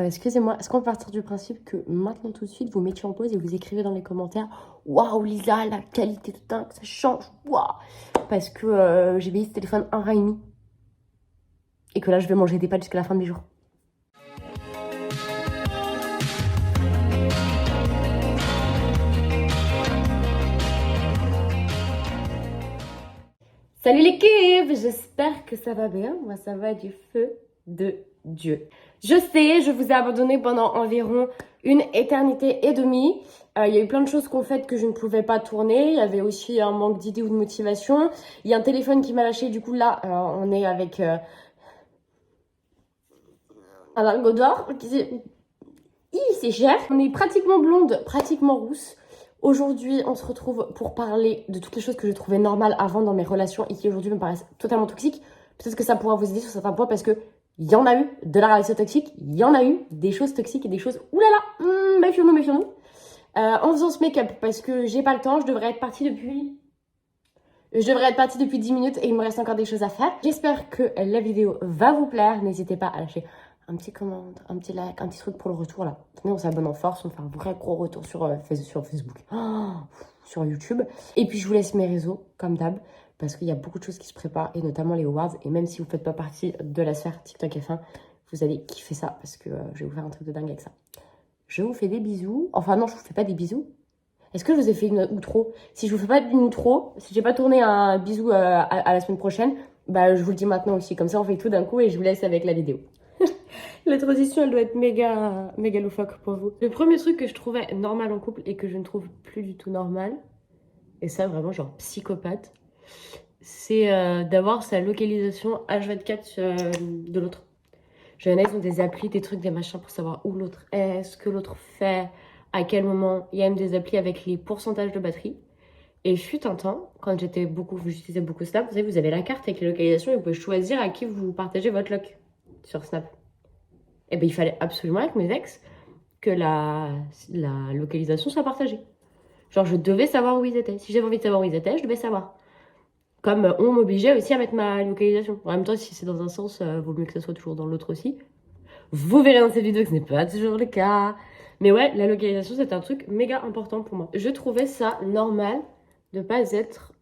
Excusez-moi, est-ce qu'on peut partir du principe que maintenant tout de suite vous mettiez en pause et vous écrivez dans les commentaires waouh Lisa, la qualité de teint, ça change, waouh. Parce que j'ai payé ce téléphone 1,5 € et que là je vais manger des pâtes jusqu'à la fin de mes jours. Salut l'équipe, j'espère que ça va bien. Moi ça va du feu de Dieu. Je sais, je vous ai abandonné pendant environ une éternité et demie. Il y a eu plein de choses qu'on fait que je ne pouvais pas tourner. Il y avait aussi un manque d'idées ou de motivation. Il y a un téléphone qui m'a lâché. Du coup là, on est avec un lingot d'or. C'est cher. On est pratiquement blonde, pratiquement rousse. Aujourd'hui, on se retrouve pour parler de toutes les choses que je trouvais normales avant dans mes relations et qui aujourd'hui me paraissent totalement toxiques. Peut-être que ça pourra vous aider sur certains points parce que il y en a eu de la relation toxique, il y en a eu des choses toxiques et des choses oulala, méfions-nous, méfions-nous. En faisant ce make-up parce que j'ai pas le temps, je devrais être partie depuis 10 minutes et il me reste encore des choses à faire. J'espère que la vidéo va vous plaire. N'hésitez pas à lâcher un petit commentaire, un petit like, un petit truc pour le retour là. Tenez, on s'abonne en force, on fait un vrai gros retour sur Facebook, sur YouTube. Et puis je vous laisse mes réseaux, comme d'hab, parce qu'il y a beaucoup de choses qui se préparent, et notamment les awards. Et même si vous ne faites pas partie de la sphère TikTok F1, vous allez kiffer ça, parce que je vais vous faire un truc de dingue avec ça. Je vous fais des bisous. Enfin non, je vous fais pas des bisous. Est-ce que je vous ai fait une outro? Si je vous fais pas une outro, si j'ai pas tourné un bisou à la semaine prochaine, bah je vous le dis maintenant aussi. Comme ça, on fait tout d'un coup et je vous laisse avec la vidéo. La transition, elle doit être méga loufoque pour vous. Le premier truc que je trouvais normal en couple et que je ne trouve plus du tout normal, et ça vraiment genre psychopathe, c'est d'avoir sa localisation H24 de l'autre. Genre, ils ont des applis, des trucs, des machins pour savoir où l'autre est, ce que l'autre fait, à quel moment. Il y a même des applis avec les pourcentages de batterie. Et fut un temps, quand j'utilisais beaucoup Snap, vous savez, vous avez la carte avec les localisations et vous pouvez choisir à qui vous partagez votre loc sur Snap. Et bien, il fallait absolument avec mes ex que la localisation soit partagée. Genre, je devais savoir où ils étaient. Si j'avais envie de savoir où ils étaient, je devais savoir. Comme on m'obligeait aussi à mettre ma localisation. En même temps, si c'est dans un sens, vaut mieux que ça soit toujours dans l'autre aussi. Vous verrez dans cette vidéo que ce n'est pas toujours le cas. Mais ouais, la localisation, c'est un truc méga important pour moi. Je trouvais ça normal de pas être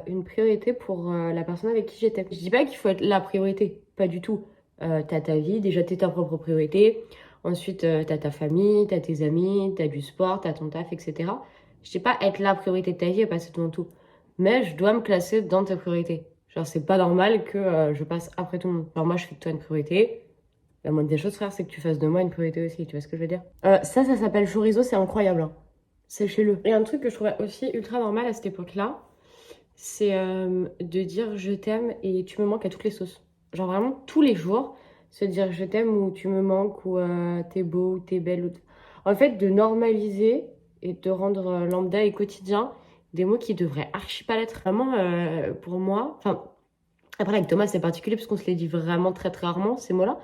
une priorité pour la personne avec qui j'étais. Je dis pas qu'il faut être la priorité, pas du tout. T'as ta vie, déjà t'es ta propre priorité. Ensuite, t'as ta famille, t'as tes amis, t'as du sport, t'as ton taf, etc. Je dis pas être la priorité de ta vie et passer devant tout. Mais je dois me classer dans tes priorités. Genre, c'est pas normal que je passe après tout le monde. Alors moi, je fais de toi une priorité. La moindre des choses, frère, c'est que tu fasses de moi une priorité aussi, tu vois ce que je veux dire? Ça s'appelle chorizo, c'est incroyable. Hein. Sachez-le. Et un truc que je trouvais aussi ultra normal à cette époque-là, c'est de dire je t'aime et tu me manques à toutes les sauces. Genre vraiment tous les jours, se dire je t'aime ou tu me manques ou t'es beau ou t'es belle. En fait, de normaliser et de rendre lambda et quotidien des mots qui devraient archi pas l'être. Vraiment, pour moi, enfin, après avec Thomas c'est particulier parce qu'on se les dit vraiment très très rarement ces mots-là.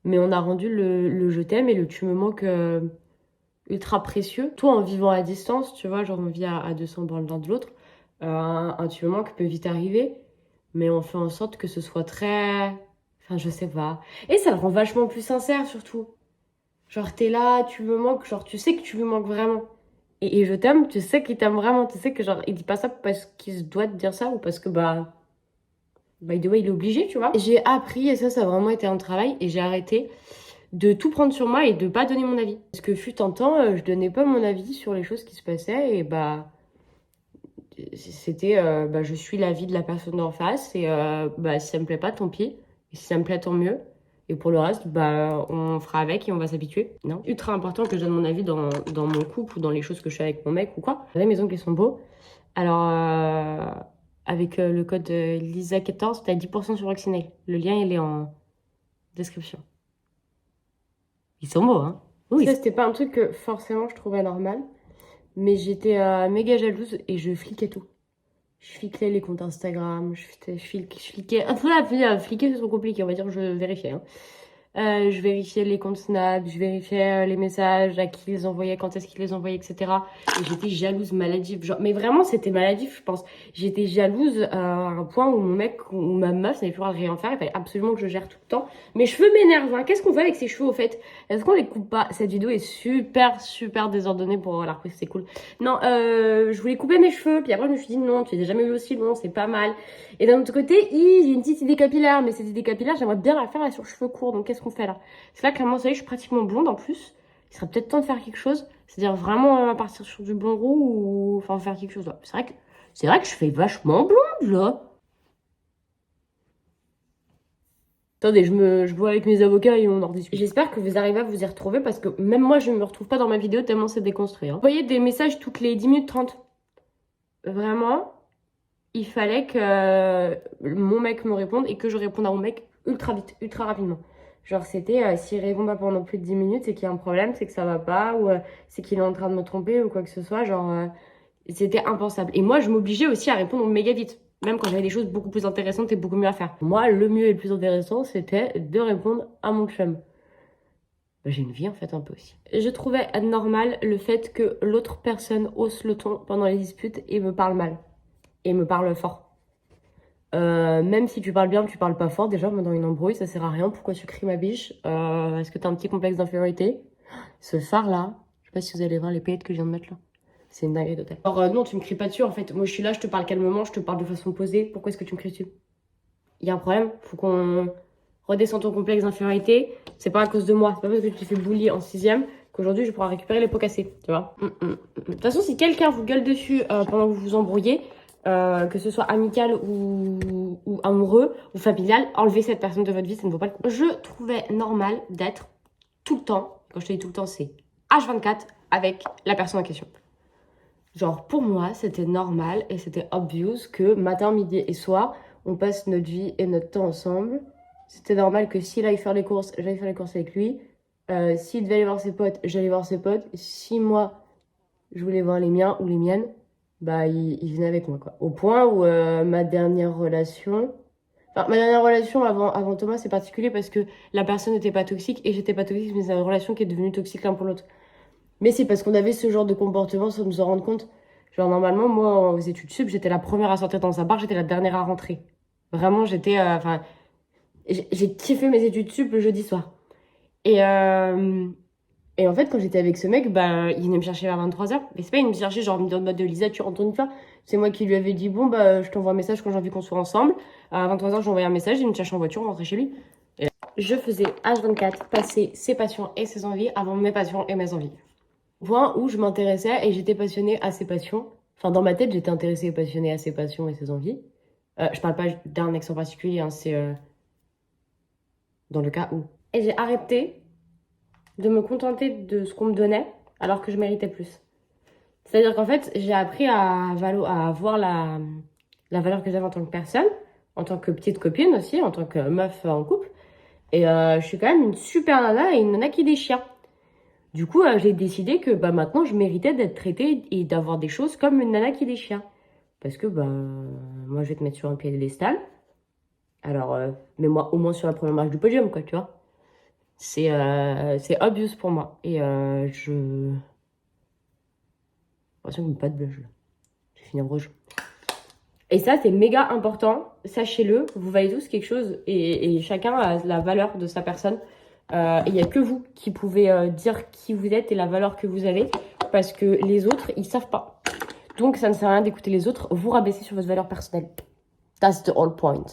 Mais on a rendu le je t'aime et le tu me manques ultra précieux. Toi, en vivant à distance, tu vois, genre on vit à 200 bornes l'un de l'autre, un tu me manques peut vite arriver, mais on fait en sorte que ce soit très... Enfin, je sais pas. Et ça le rend vachement plus sincère, surtout. Genre, t'es là, tu me manques, genre, tu sais que tu lui manques vraiment. Et je t'aime, tu sais qu'il t'aime vraiment, tu sais que genre, il dit pas ça parce qu'il se doit te dire ça ou parce que, bah... By the way, il est obligé, tu vois. J'ai appris, et ça a vraiment été un travail, et j'ai arrêté de tout prendre sur moi et de pas donner mon avis. Parce que fut un temps, je donnais pas mon avis sur les choses qui se passaient, et bah, c'était, bah, je suis l'avis de la personne d'en face, et bah, si ça me plaît pas, tant pis. Et si ça me plaît, tant mieux. Et pour le reste, bah, on fera avec et on va s'habituer. Non. Ultra important que je donne mon avis dans mon couple ou dans les choses que je fais avec mon mec ou quoi. Vous savez, mes ongles, ils sont beaux. Alors, avec le code LISA14, t'as 10% sur Vaccinate. Le lien, il est en description. Ils sont beaux, hein? Oui. Ça, c'était pas un truc que forcément je trouvais normal. Mais j'étais méga jalouse et je fliquais tout. Je fliquais les comptes Instagram, je fliquais... Après, fliquer, c'est trop compliqué, on va dire, je vérifiais. Hein. Je vérifiais les comptes Snap, je vérifiais les messages, à qui ils les envoyaient, quand est-ce qu'ils les envoyaient, etc. Et j'étais jalouse, maladive. Genre, mais vraiment, c'était maladif, je pense. J'étais jalouse à un point où mon mec ou ma meuf n'avait plus le droit de rien faire. Il fallait absolument que je gère tout le temps. Mes cheveux m'énervent, hein. Qu'est-ce qu'on fait avec ces cheveux, au fait? Est-ce qu'on les coupe pas? Cette vidéo est super, super désordonnée pour la reprise, c'est cool. Non, je voulais couper mes cheveux, puis après, je me suis dit non, tu les as jamais eu aussi longs, c'est pas mal. Et d'un autre côté, j'ai une petite idée capillaire, mais cette idée capillaire, j'aimerais bien la faire là, sur cheveux courts. Donc, qu'est-ce qu'on fait là? Parce que là, clairement, vous savez, je suis pratiquement blonde en plus. Il serait peut-être temps de faire quelque chose. C'est-à-dire vraiment partir sur du blond roux ou enfin faire quelque chose là. C'est vrai que je fais vachement blonde là. Attendez, je vois avec mes avocats et on en discute. J'espère que vous arrivez à vous y retrouver parce que même moi, je ne me retrouve pas dans ma vidéo tellement c'est déconstruit. Hein. Vous voyez des messages toutes les 10 minutes 30. Vraiment, il fallait que mon mec me réponde et que je réponde à mon mec ultra vite, ultra rapidement. Genre c'était, s'il répond pas pendant plus de 10 minutes, c'est qu'il y a un problème, c'est que ça va pas, ou c'est qu'il est en train de me tromper ou quoi que ce soit. Genre, c'était impensable. Et moi, je m'obligeais aussi à répondre méga vite. Même quand j'avais des choses beaucoup plus intéressantes et beaucoup mieux à faire. Moi, le mieux et le plus intéressant, c'était de répondre à mon chum. J'ai une vie en fait un peu aussi. Je trouvais normal le fait que l'autre personne hausse le ton pendant les disputes et me parle mal. Et me parle fort. Même si tu parles bien, tu parles pas fort. Déjà, dans une embrouille, ça sert à rien. Pourquoi tu cries ma biche? Est-ce que t'as un petit complexe d'infériorité? Ce phare-là, je sais pas si vous allez voir les paillettes que je viens de mettre là. C'est une dinguerie d'hôtel. Alors non, tu me cries pas dessus en fait. Moi, je suis là, je te parle calmement, je te parle de façon posée. Pourquoi est-ce que tu me cries dessus? Il y a un problème. Faut qu'on redescende ton complexe d'infériorité. C'est pas à cause de moi. C'est pas parce que tu t'es fait bully en 6ème qu'aujourd'hui je pourrai récupérer les pots cassés. Tu vois? De toute façon, si quelqu'un vous gueule dessus pendant que vous vous embrouillez, que ce soit amical ou amoureux ou familial, enlevez cette personne de votre vie, ça ne vaut pas le coup. Je trouvais normal d'être tout le temps, quand je te dis tout le temps, c'est H24 avec la personne en question. Genre, pour moi, c'était normal et c'était obvious que matin, midi et soir, on passe notre vie et notre temps ensemble. C'était normal que s'il aille faire les courses, j'aille faire les courses avec lui. S'il devait aller voir ses potes, j'allais voir ses potes. Si moi, je voulais voir les miens ou les miennes, bah, il venait avec moi, quoi. Au point où ma dernière relation... Enfin, ma dernière relation avant Thomas, c'est particulier parce que la personne n'était pas toxique et j'étais pas toxique, mais c'est une relation qui est devenue toxique l'un pour l'autre. Mais c'est parce qu'on avait ce genre de comportement sans nous en rendre compte. Genre, normalement, moi, aux études sup, j'étais la première à sortir dans un bar, j'étais la dernière à rentrer. Vraiment, j'étais... Enfin, j'ai kiffé mes études sup le jeudi soir. Et en fait, quand j'étais avec ce mec, bah, il venait me chercher vers 23h. Mais c'est pas, il me cherchait genre en mode de Lisa, tu rentres une fois. C'est moi qui lui avais dit, bon, bah, je t'envoie un message quand j'ai envie qu'on soit ensemble. À 23h, j'ai envoyé un message, il me cherchait en voiture, on rentrait chez lui. Et je faisais H24 passer ses passions et ses envies avant mes passions et mes envies. Point où je m'intéressais et j'étais passionnée à ses passions. Enfin, dans ma tête, j'étais intéressée et passionnée à ses passions et ses envies. Je parle pas d'un ex en particulier, hein, c'est dans le cas où. Et j'ai arrêté de me contenter de ce qu'on me donnait alors que je méritais plus. C'est-à-dire qu'en fait, j'ai appris à voir la valeur que j'avais en tant que personne, en tant que petite copine aussi, en tant que meuf en couple. Et je suis quand même une super nana et une nana qui déchire. Du coup, j'ai décidé que bah, maintenant, je méritais d'être traitée et d'avoir des choses comme une nana qui déchire. Parce que bah, moi, je vais te mettre sur un piédestal. Alors, mets-moi au moins sur la première marche du podium, quoi, tu vois. C'est obvious pour moi. Et je... J'ai l'impression que je pas de blush, là. Je vais finir rouge. Et ça, c'est méga important. Sachez-le, vous valez tous quelque chose et chacun a la valeur de sa personne. Il n'y a que vous qui pouvez dire qui vous êtes et la valeur que vous avez. Parce que les autres, ils savent pas. Donc, ça ne sert à rien d'écouter les autres. Vous rabaissez sur votre valeur personnelle. That's the whole point.